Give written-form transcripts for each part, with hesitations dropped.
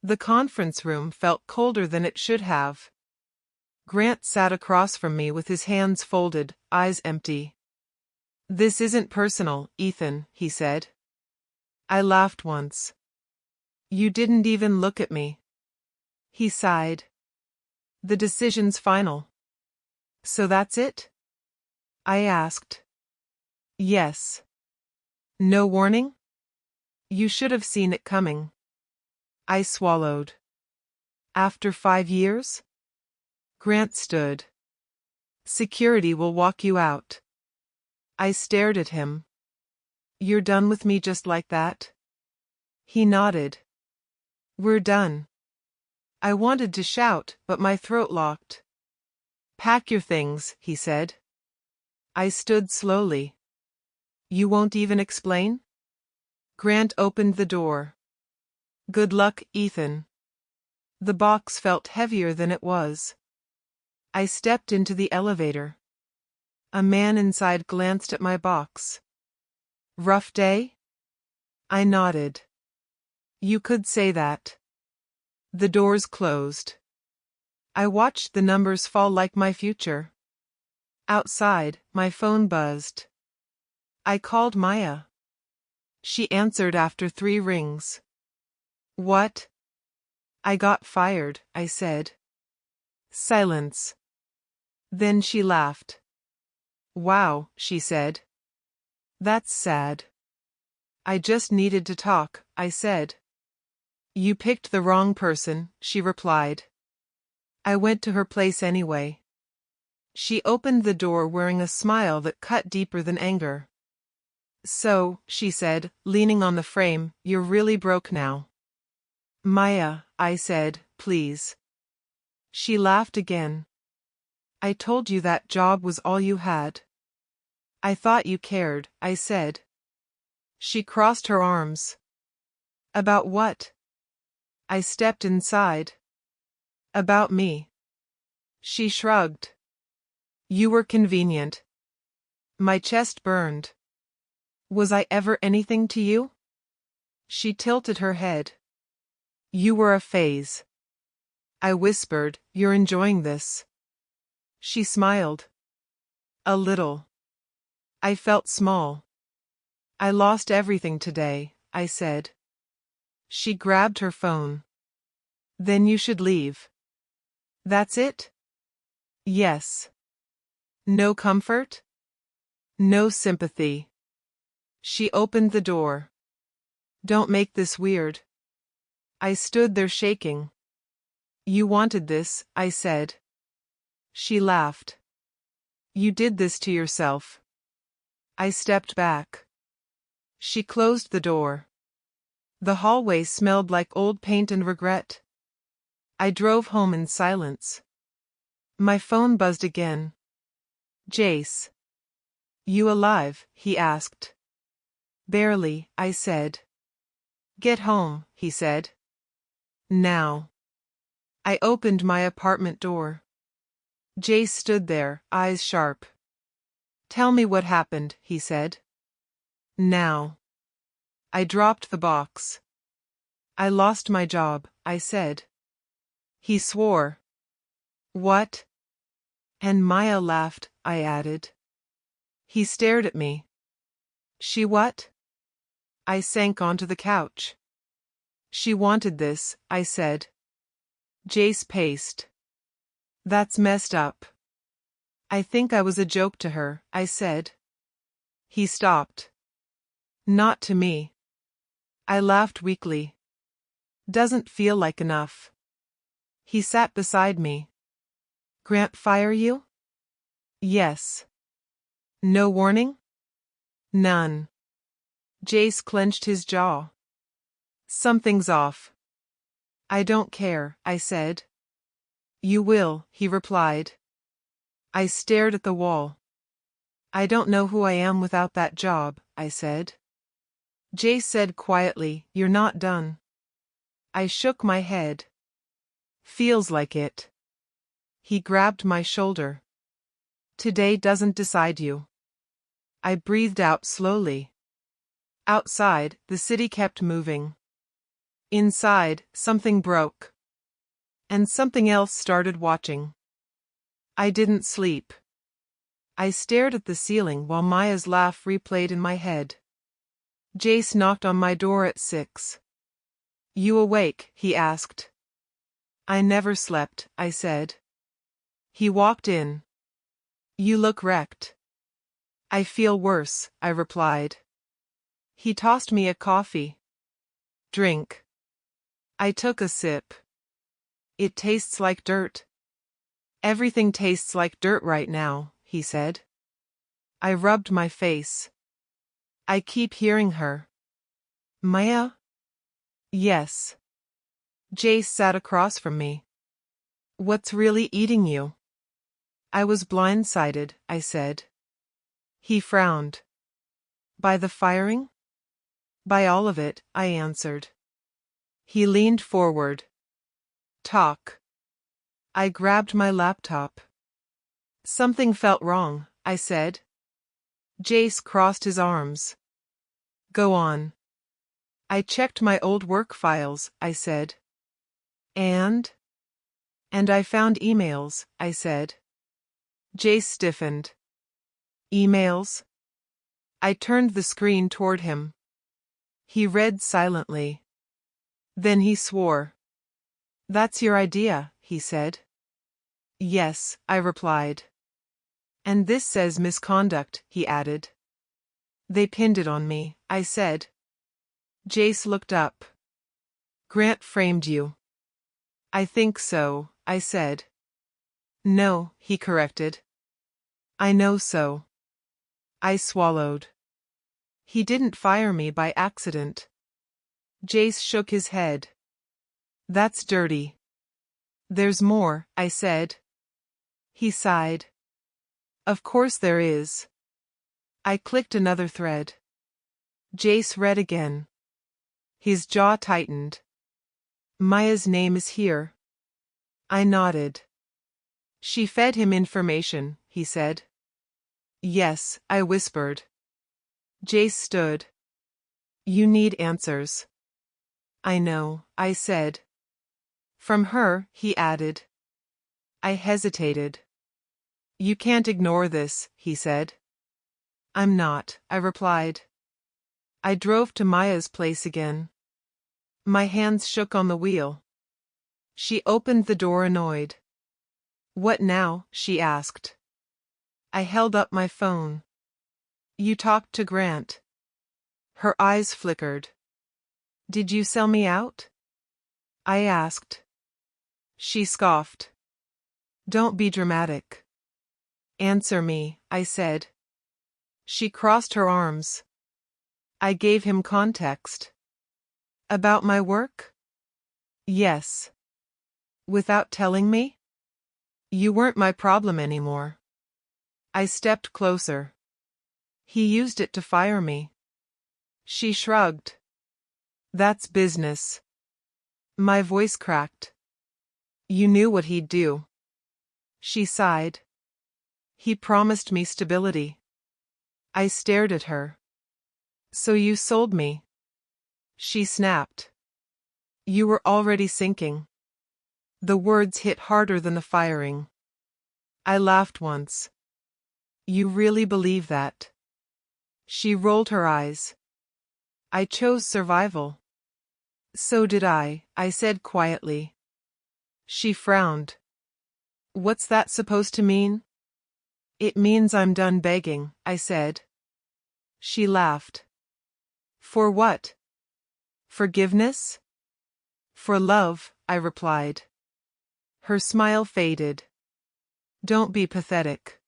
The conference room felt colder than it should have. Grant sat across from me with his hands folded, eyes empty. "This isn't personal, Ethan," he said. I laughed once. "You didn't even look at me." He sighed. "The decision's final." "So that's it?" I asked. "Yes." "No warning?" "You should have seen it coming." I swallowed. "After 5 years?" Grant stood. "Security will walk you out." I stared at him. "You're done with me just like that?" He nodded. "We're done." I wanted to shout, but my throat locked. "Pack your things," he said. I stood slowly. "You won't even explain?" Grant opened the door. "Good luck, Ethan." The box felt heavier than it was. I stepped into the elevator. A man inside glanced at my box. "Rough day?" I nodded. "You could say that." The doors closed. I watched the numbers fall like my future. Outside, my phone buzzed. I called Maya. She answered after 3 rings. "What?" "I got fired," I said. Silence. Then she laughed. "Wow," she said. "That's sad." "I just needed to talk," I said. "You picked the wrong person," she replied. I went to her place anyway. She opened the door wearing a smile that cut deeper than anger. "So," she said, leaning on the frame, "you're really broke now." "Maya," I said, "please." She laughed again. "I told you that job was all you had." "I thought you cared," I said. She crossed her arms. "About what?" I stepped inside. "About me." She shrugged. "You were convenient." My chest burned. "Was I ever anything to you?" She tilted her head. "You were a phase." I whispered, "You're enjoying this." She smiled. "A little." I felt small. "I lost everything today," I said. She grabbed her phone. "Then you should leave." "That's it?" "Yes." "No comfort?" "No sympathy." She opened the door. "Don't make this weird." I stood there shaking. "You wanted this," I said. She laughed. "You did this to yourself." I stepped back. She closed the door. The hallway smelled like old paint and regret. I drove home in silence. My phone buzzed again. "Jace." "You alive?" he asked. "Barely," I said. "Get home," he said. "Now." I opened my apartment door. Jace stood there, eyes sharp. "Tell me what happened," he said. "Now." I dropped the box. "I lost my job," I said. He swore. "What?" "And Maya laughed," I added. He stared at me. "She what?" I sank onto the couch. "She wanted this," I said. Jace paced. "That's messed up." "I think I was a joke to her," I said. He stopped. "Not to me." I laughed weakly. "Doesn't feel like enough." He sat beside me. "Grant fire you?" "Yes." "No warning?" "None." Jace clenched his jaw. "Something's off." "I don't care," I said. "You will," he replied. I stared at the wall. "I don't know who I am without that job," I said. Jace said quietly, "You're not done." I shook my head. "Feels like it." He grabbed my shoulder. "Today doesn't decide you." I breathed out slowly. Outside, the city kept moving. Inside, something broke. And something else started watching. I didn't sleep. I stared at the ceiling while Maya's laugh replayed in my head. Jace knocked on my door at 6. You awake? He asked. I never slept, I said. He walked in. You look wrecked. I feel worse, I replied. He tossed me a coffee. Drink. I took a sip. It tastes like dirt. Everything tastes like dirt right now, he said. I rubbed my face. I keep hearing her. Maya? Yes. Jace sat across from me. What's really eating you? I was blindsided, I said. He frowned. By the firing? By all of it, I answered. He leaned forward. Talk. I grabbed my laptop. Something felt wrong, I said. Jace crossed his arms. Go on. I checked my old work files, I said. And I found emails, I said. Jace stiffened. Emails? I turned the screen toward him. He read silently. Then he swore. That's your idea, he said. Yes, I replied. And this says misconduct, he added. They pinned it on me, I said. Jace looked up. Grant framed you. I think so, I said. No, he corrected. I know so. I swallowed. He didn't fire me by accident. Jace shook his head. That's dirty. There's more, I said. He sighed. Of course there is. I clicked another thread. Jace read again. His jaw tightened. Maya's name is here. I nodded. She fed him information, he said. Yes, I whispered. Jace stood. You need answers. I know, I said. From her, he added. I hesitated. You can't ignore this, he said. I'm not, I replied. I drove to Maya's place again. My hands shook on the wheel. She opened the door annoyed. What now? She asked. I held up my phone. You talked to Grant. Her eyes flickered. Did you sell me out? I asked. She scoffed. Don't be dramatic. Answer me, I said. She crossed her arms. I gave him context. About my work? Yes. Without telling me? You weren't my problem anymore. I stepped closer. He used it to fire me. She shrugged. That's business. My voice cracked. You knew what he'd do. She sighed. He promised me stability. I stared at her. So you sold me. She snapped. You were already sinking. The words hit harder than the firing. I laughed once. You really believe that? She rolled her eyes. I chose survival. So did I said quietly. She frowned. What's that supposed to mean? It means I'm done begging, I said. She laughed. For what? Forgiveness? For love, I replied. Her smile faded. Don't be pathetic.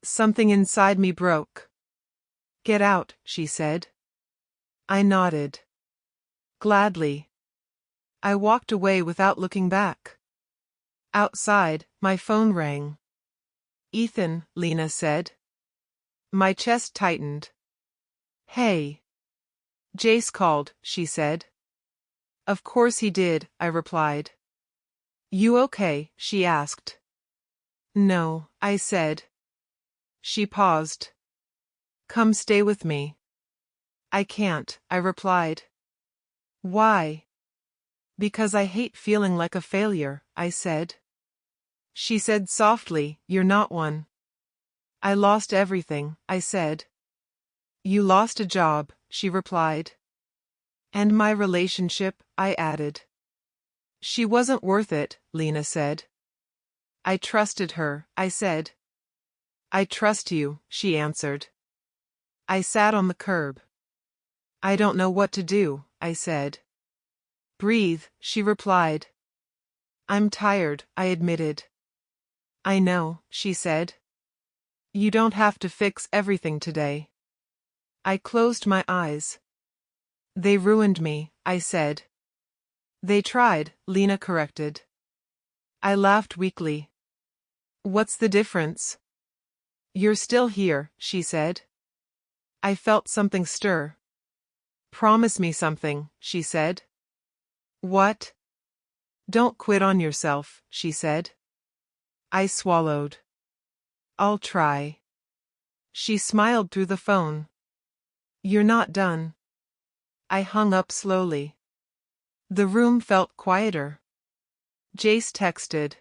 Something inside me broke. Get out, she said. I nodded. Gladly. I walked away without looking back. Outside, my phone rang. Ethan, Lena said. My chest tightened. Hey. Jace called, she said. Of course he did, I replied. You okay? She asked. No, I said. She paused. Come stay with me. I can't, I replied. Why? Because I hate feeling like a failure, I said. She said softly, "You're not one." I lost everything, I said. You lost a job, she replied. And my relationship, I added. She wasn't worth it, Lena said. I trusted her, I said. I trust you, she answered. I sat on the curb. I don't know what to do, I said. Breathe, she replied. I'm tired, I admitted. I know, she said. You don't have to fix everything today. I closed my eyes. They ruined me, I said. They tried, Lena corrected. I laughed weakly. What's the difference? You're still here, she said. I felt something stir. Promise me something, she said. What? Don't quit on yourself, she said. I swallowed. I'll try. She smiled through the phone. You're not done. I hung up slowly. The room felt quieter. Jace texted.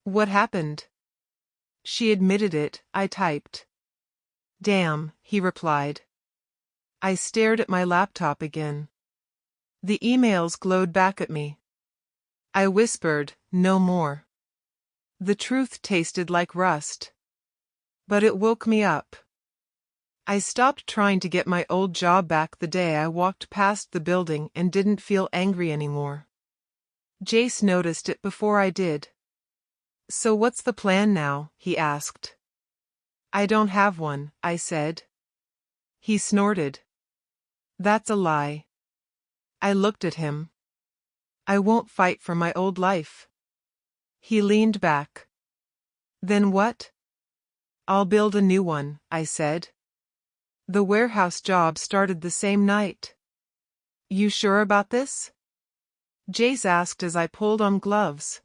What happened? She admitted it, I typed. Damn, he replied. I stared at my laptop again. The emails glowed back at me. I whispered, no more. The truth tasted like rust. But it woke me up. I stopped trying to get my old job back the day I walked past the building and didn't feel angry anymore. Jace noticed it before I did. So what's the plan now? He asked. I don't have one, I said. He snorted. That's a lie. I looked at him. I won't fight for my old life. He leaned back. Then what? I'll build a new one, I said. The warehouse job started the same night. You sure about this? Jace asked as I pulled on gloves.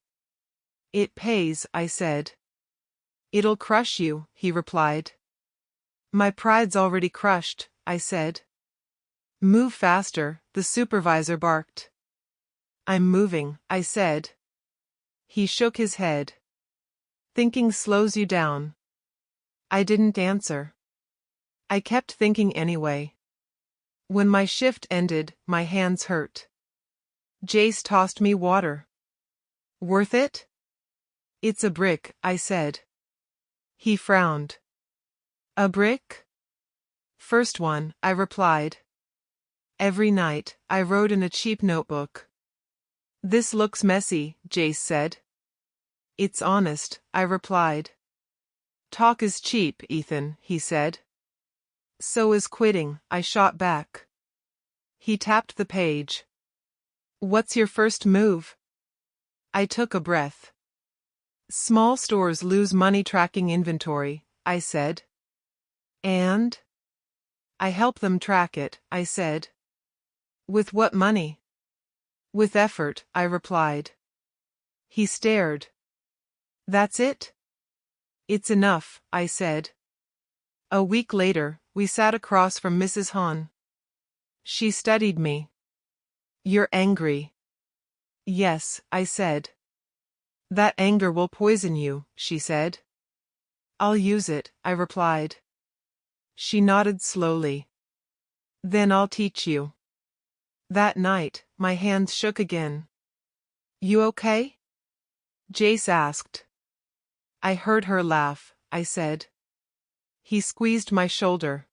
It pays, I said. It'll crush you, he replied. My pride's already crushed, I said. Move faster, the supervisor barked. I'm moving, I said. He shook his head. Thinking slows you down. I didn't answer. I kept thinking anyway. When my shift ended, my hands hurt. Jace tossed me water. Worth it? It's a brick, I said. He frowned. A brick? First one, I replied. Every night, I wrote in a cheap notebook. This looks messy, Jace said. It's honest, I replied. Talk is cheap, Ethan, he said. So is quitting, I shot back. He tapped the page. What's your first move? I took a breath. Small stores lose money tracking inventory, I said. And? I help them track it, I said. With what money? With effort, I replied. He stared. That's it? It's enough, I said. A week later, we sat across from Mrs. Hahn. She studied me. You're angry. Yes, I said. That anger will poison you, she said. I'll use it, I replied. She nodded slowly. Then I'll teach you. That night, my hands shook again. You okay? Jace asked. I heard her laugh, I said. He squeezed my shoulder.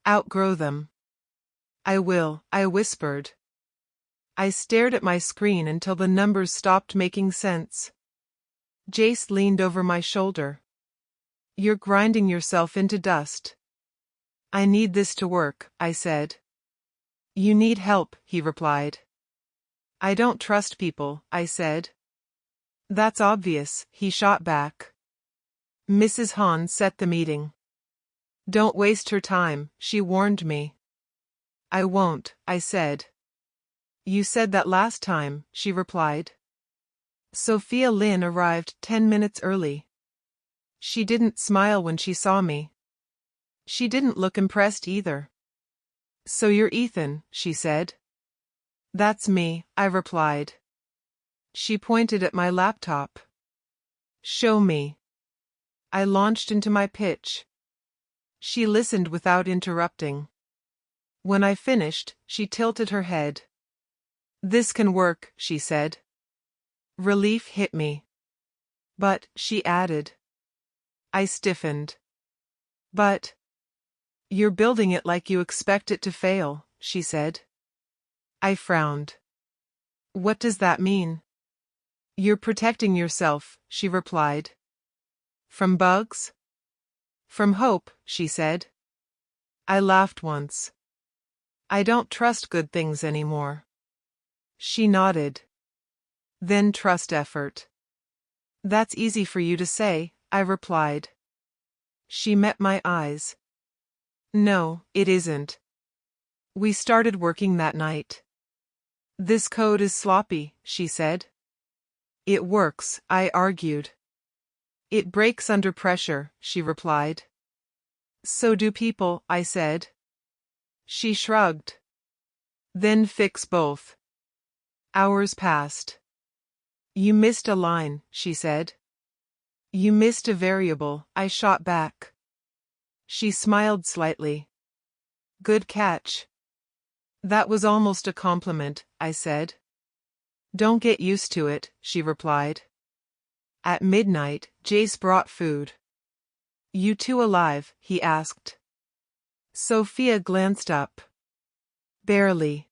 Outgrow them. I will, I whispered. I stared at my screen until the numbers stopped making sense. Jace leaned over my shoulder. You're grinding yourself into dust. I need this to work, I said. You need help, he replied. I don't trust people, I said. That's obvious, he shot back. Mrs. Hahn set the meeting. Don't waste her time, she warned me. I won't, I said. You said that last time, she replied. Sophia Lynn arrived 10 minutes early. She didn't smile when she saw me. She didn't look impressed either. So you're Ethan, she said. That's me, I replied. She pointed at my laptop. Show me. I launched into my pitch. She listened without interrupting. When I finished, she tilted her head. This can work, she said. Relief hit me. But, she added. I stiffened. But, you're building it like you expect it to fail, she said. I frowned. What does that mean? You're protecting yourself, she replied. From bugs? From hope, she said. I laughed once. I don't trust good things anymore. She nodded. Then trust effort. That's easy for you to say, I replied. She met my eyes. No, it isn't. We started working that night. This code is sloppy, she said. It works, I argued. It breaks under pressure, she replied. So do people, I said. She shrugged. Then fix both. Hours passed. You missed a line, she said. You missed a variable, I shot back. She smiled slightly. Good catch. That was almost a compliment, I said. Don't get used to it, she replied. At midnight, Jace brought food. You two alive? He asked. Sophia glanced up. Barely.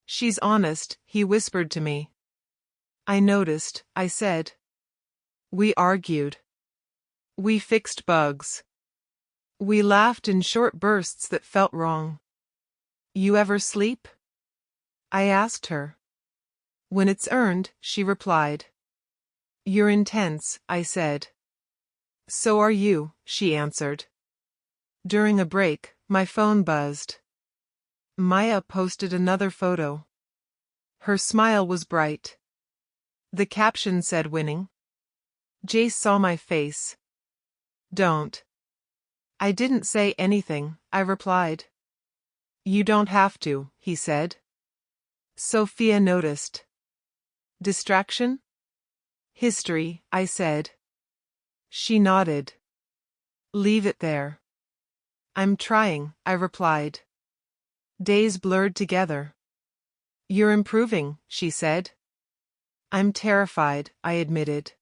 She's honest, he whispered to me. I noticed, I said. We argued. We fixed bugs. We laughed in short bursts that felt wrong. You ever sleep? I asked her. When it's earned, she replied. You're intense, I said. So are you, she answered. During a break, my phone buzzed. Maya posted another photo. Her smile was bright. The caption said winning. Jace saw my face. Don't. I didn't say anything, I replied. You don't have to, he said. Sophia noticed. Distraction? History, I said. She nodded. Leave it there. I'm trying, I replied. Days blurred together. You're improving, she said. I'm terrified, I admitted.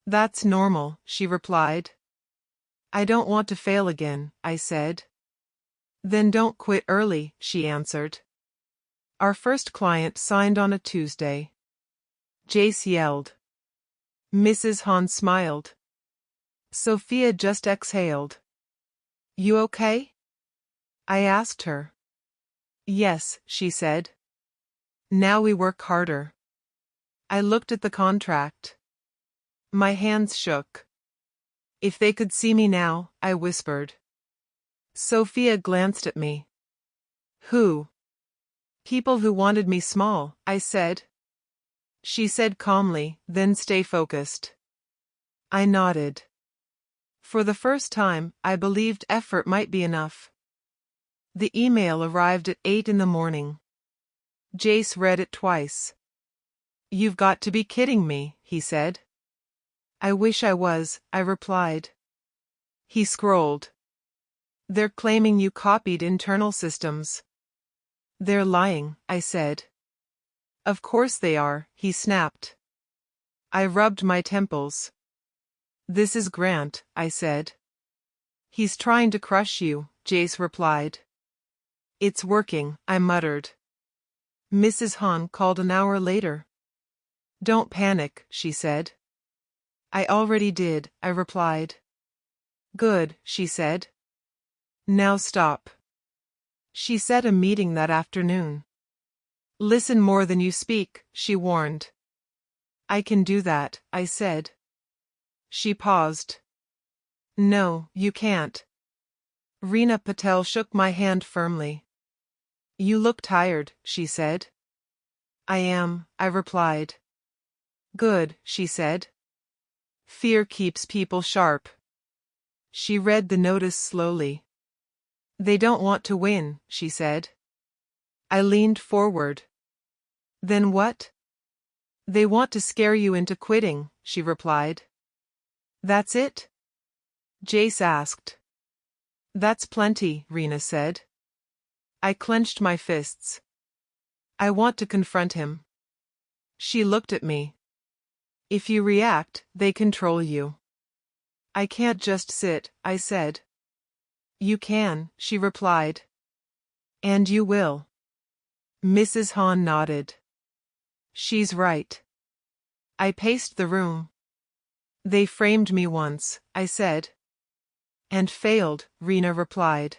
That's normal, she replied. I don't want to fail again, I said. Then don't quit early, she answered. Our first client signed on a Tuesday. Jace yelled. Mrs. Hahn smiled. Sophia just exhaled. You okay? I asked her. Yes, she said. Now we work harder. I looked at the contract. My hands shook. If they could see me now, I whispered. Sophia glanced at me. Who? People who wanted me small, I said. She said calmly, then stay focused. I nodded. For the first time, I believed effort might be enough. The email arrived at 8 in the morning. Jace read it twice. You've got to be kidding me, he said. I wish I was, I replied. He scrolled. They're claiming you copied internal systems. They're lying, I said. Of course they are, he snapped. I rubbed my temples. This is Grant, I said. He's trying to crush you, Jace replied. It's working, I muttered. Mrs. Hahn called an hour later. Don't panic, she said. I already did, I replied. Good, she said. Now stop. She set a meeting that afternoon. Listen more than you speak, she warned. I can do that, I said. She paused. No, you can't. Reena Patel shook my hand firmly. You look tired, she said. I am, I replied. Good, she said. Fear keeps people sharp. She read the notice slowly. They don't want to win, she said. I leaned forward. Then what? They want to scare you into quitting, she replied. That's it? Jace asked. That's plenty, Rena said. I clenched my fists. I want to confront him. She looked at me. If you react, they control you. I can't just sit, I said. You can, she replied. And you will. Mrs. Hahn nodded. She's right. I paced the room. They framed me once, I said. And failed, Rena replied.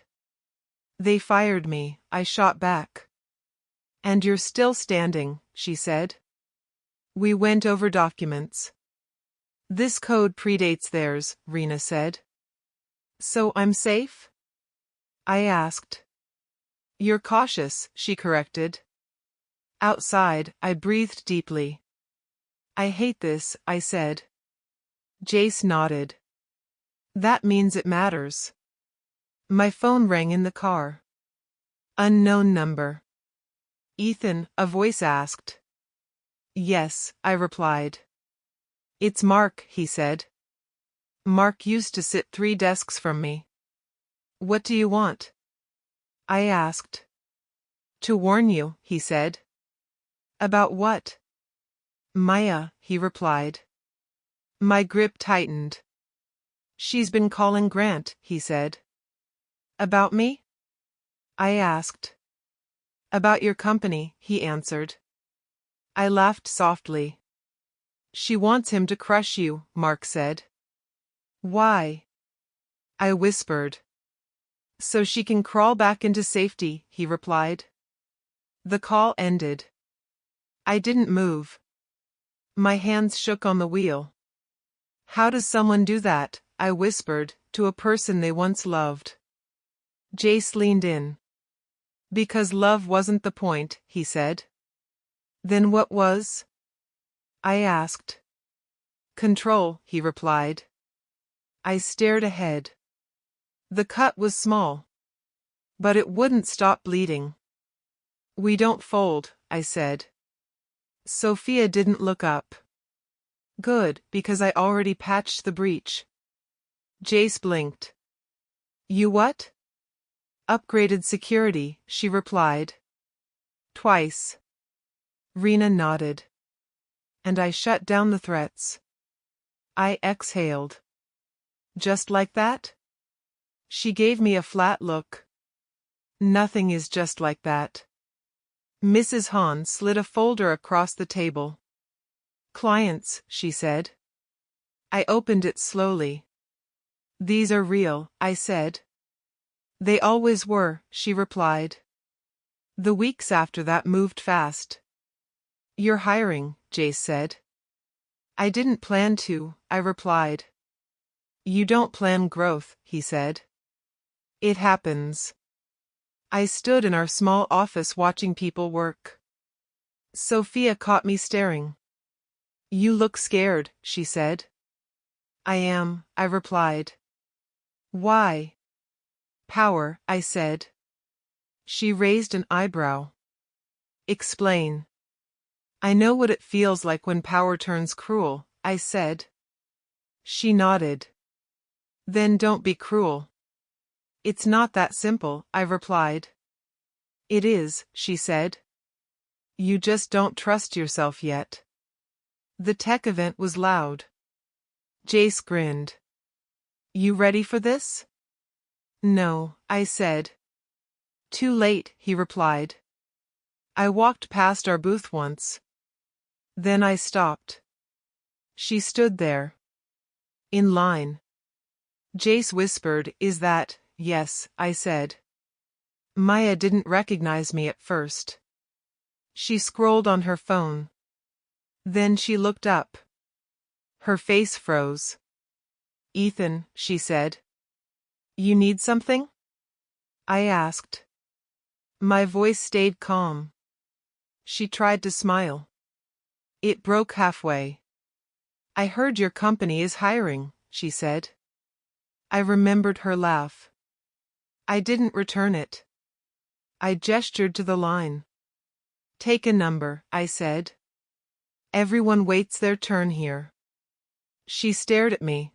They fired me, I shot back. And you're still standing, she said. We went over documents. This code predates theirs, Rena said. So I'm safe? I asked. You're cautious, she corrected. Outside, I breathed deeply. I hate this, I said. Jace nodded. That means it matters. My phone rang in the car. Unknown number. Ethan, a voice asked. Yes, I replied. It's Mark, he said. Mark used to sit 3 desks from me. What do you want? I asked. To warn you, he said. About what? Maya, he replied. My grip tightened. She's been calling Grant, he said. About me? I asked. About your company, he answered. I laughed softly. She wants him to crush you, Mark said. Why? I whispered. So she can crawl back into safety, he replied. The call ended. I didn't move. My hands shook on the wheel. How does someone do that, I whispered, to a person they once loved? Jace leaned in. Because love wasn't the point, he said. Then what was? I asked. Control, he replied. I stared ahead. The cut was small. But it wouldn't stop bleeding. We don't fold, I said. Sophia didn't look up. Good, because I already patched the breach. Jace blinked. You what? Upgraded security, she replied. Twice. Rena nodded. And I shut down the threats. I exhaled. Just like that? She gave me a flat look. Nothing is just like that. Mrs. Hahn slid a folder across the table. Clients, she said. I opened it slowly. These are real, I said. They always were, she replied. The weeks after that moved fast. You're hiring, Jace said. I didn't plan to, I replied. You don't plan growth, he said. It happens. I stood in our small office watching people work. Sophia caught me staring. You look scared, she said. I am, I replied. Why? Power, I said. She raised an eyebrow. Explain. I know what it feels like when power turns cruel, I said. She nodded. Then don't be cruel. It's not that simple, I replied. It is, she said. You just don't trust yourself yet. The tech event was loud. Jace grinned. You ready for this? No, I said. Too late, he replied. I walked past our booth once. Then I stopped. She stood there. In line. Jace whispered, Is that? Yes, I said. Maya didn't recognize me at first. She scrolled on her phone. Then she looked up. Her face froze. Ethan, she said. You need something? I asked. My voice stayed calm. She tried to smile. It broke halfway. I heard your company is hiring, she said. I remembered her laugh. I didn't return it. I gestured to the line. Take a number, I said. Everyone waits their turn here. She stared at me.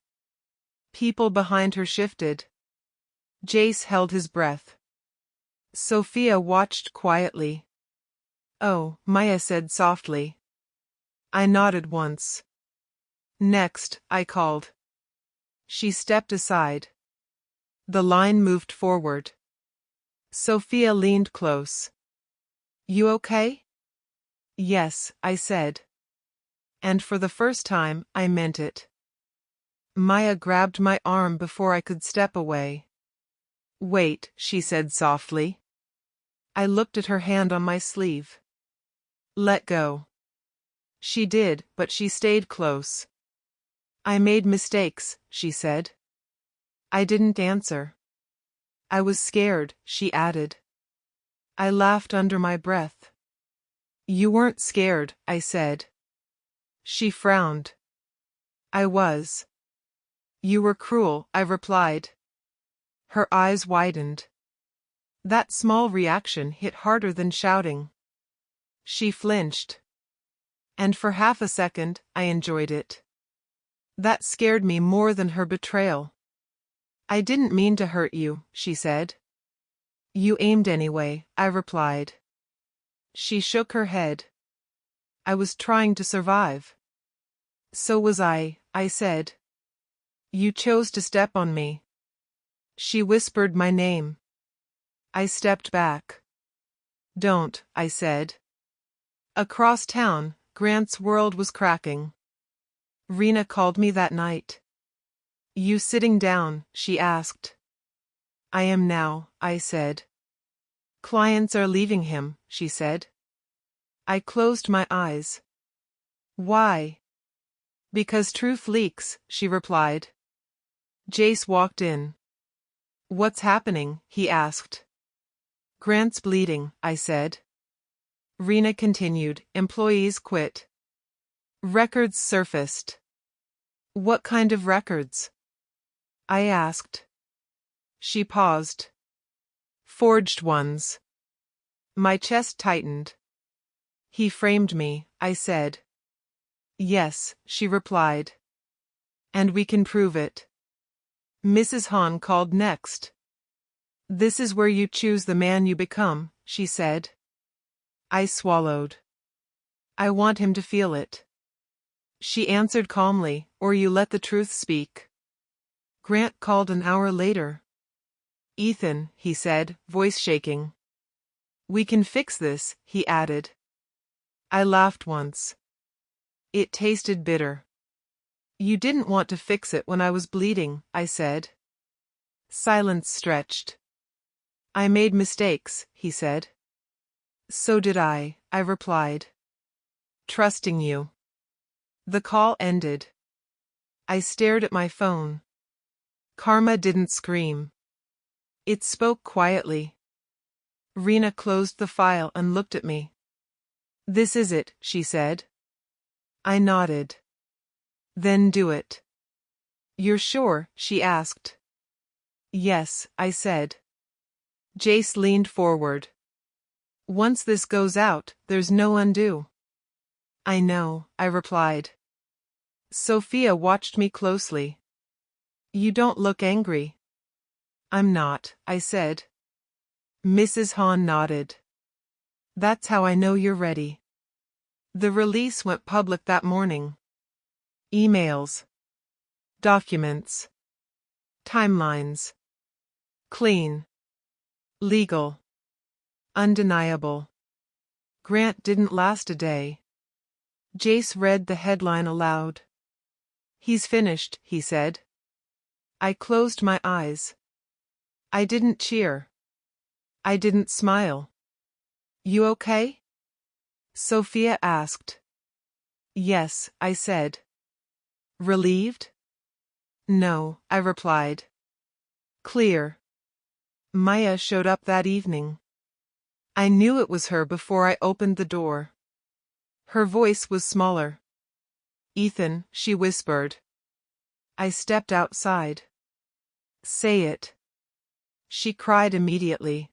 People behind her shifted. Jace held his breath. Sophia watched quietly. Oh, Maya said softly. I nodded once. Next, I called. She stepped aside. The line moved forward. Sophia leaned close. You okay? Yes, I said. And for the first time, I meant it. Maya grabbed my arm before I could step away. Wait, she said softly. I looked at her hand on my sleeve. Let go. She did, but she stayed close. I made mistakes, she said. I didn't answer. I was scared, she added. I laughed under my breath. You weren't scared, I said. She frowned. I was. You were cruel, I replied. Her eyes widened. That small reaction hit harder than shouting. She flinched. And for half a second, I enjoyed it. That scared me more than her betrayal. I didn't mean to hurt you, she said. You aimed anyway, I replied. She shook her head. I was trying to survive. So was I said. You chose to step on me. She whispered my name. I stepped back. Don't, I said. Across town, Grant's world was cracking. Rena called me that night. You sitting down, she asked. I am now, I said. Clients are leaving him, she said. I closed my eyes. Why? Because truth leaks, she replied. Jace walked in. What's happening? He asked. Grant's bleeding, I said. Rena continued, employees quit. Records surfaced. What kind of records? I asked. She paused. Forged ones. My chest tightened. He framed me, I said. Yes, she replied. And we can prove it. Mrs. Hahn called next. This is where you choose the man you become, she said. I swallowed. I want him to feel it. She answered calmly, or you let the truth speak. Grant called an hour later. Ethan, he said, voice shaking. We can fix this, he added. I laughed once. It tasted bitter. You didn't want to fix it when I was bleeding, I said. Silence stretched. I made mistakes, he said. So did I replied. Trusting you. The call ended. I stared at my phone. Karma didn't scream. It spoke quietly. Rena closed the file and looked at me. This is it, she said. I nodded. Then do it. You're sure? She asked. Yes, I said. Jace leaned forward. Once this goes out, there's no undo. I know, I replied. Sophia watched me closely. You don't look angry. I'm not, I said. Mrs. Hahn nodded. That's how I know you're ready. The release went public that morning. Emails. Documents. Timelines. Clean. Legal. Undeniable. Grant didn't last a day. Jace read the headline aloud. He's finished, he said. I closed my eyes. I didn't cheer. I didn't smile. You okay? Sophia asked. Yes, I said. Relieved? No, I replied. Clear. Maya showed up that evening. I knew it was her before I opened the door. Her voice was smaller. Ethan, she whispered. I stepped outside. Say it. She cried immediately.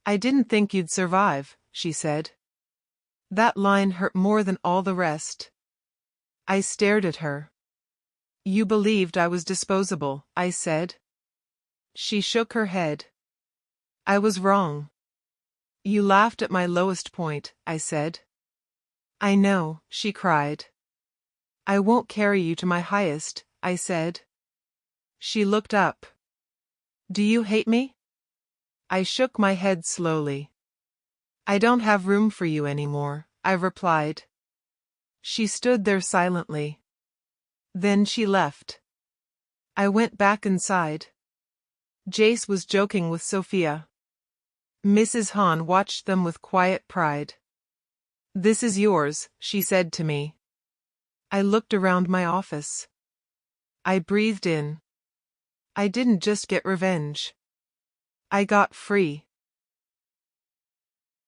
I didn't think you'd survive, she said. That line hurt more than all the rest. I stared at her. You believed I was disposable, I said. She shook her head. I was wrong. You laughed at my lowest point, I said. I know, she cried. I won't carry you to my highest, I said. She looked up. Do you hate me? I shook my head slowly. I don't have room for you anymore, I replied. She stood there silently. Then she left. I went back inside. Jace was joking with Sophia. Mrs. Hahn watched them with quiet pride. This is yours, she said to me. I looked around my office. I breathed in. I didn't just get revenge. I got free.